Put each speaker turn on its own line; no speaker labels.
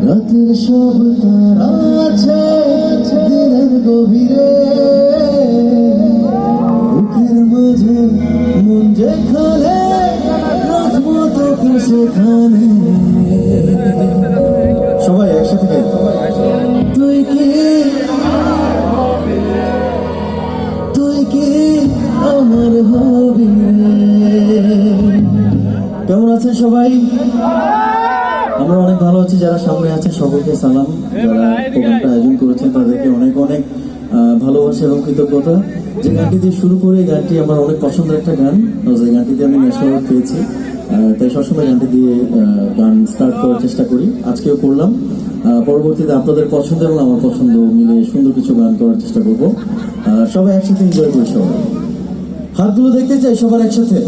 রাতের সব তারা আছে দিনের গভীরে, বুকের মাঝে মন যেখানে রাখবো তোকে সেখানে। সবাই একসাথে তুই কি আমার হবি। কেমন আছেন সবাই? আমরা অনেক ভালো আছি। যারা সামনে আছে সকলকে সালাম। যারা প্রোগ্রামটা আয়োজন করেছেন তাদেরকে অনেক অনেক ভালোবাসা এবং কৃতজ্ঞতা। যে গানটি দিয়ে শুরু করে এই গানটি আমার অনেক পছন্দের একটা গান, যে গানটি দিয়ে আমি ন্যাশনাল অ্যাওয়ার্ড পেয়েছি, তাই সবসময় গানটি দিয়ে গান স্টার্ট করার চেষ্টা করি। আজকেও করলাম। পরবর্তীতে আপনাদের পছন্দ এবং আমার পছন্দ মিলে সুন্দর কিছু গান করার চেষ্টা করবো। সবাই একসাথে এনজয় করি। সবাই হাতগুলো দেখতে চাই সবার একসাথে।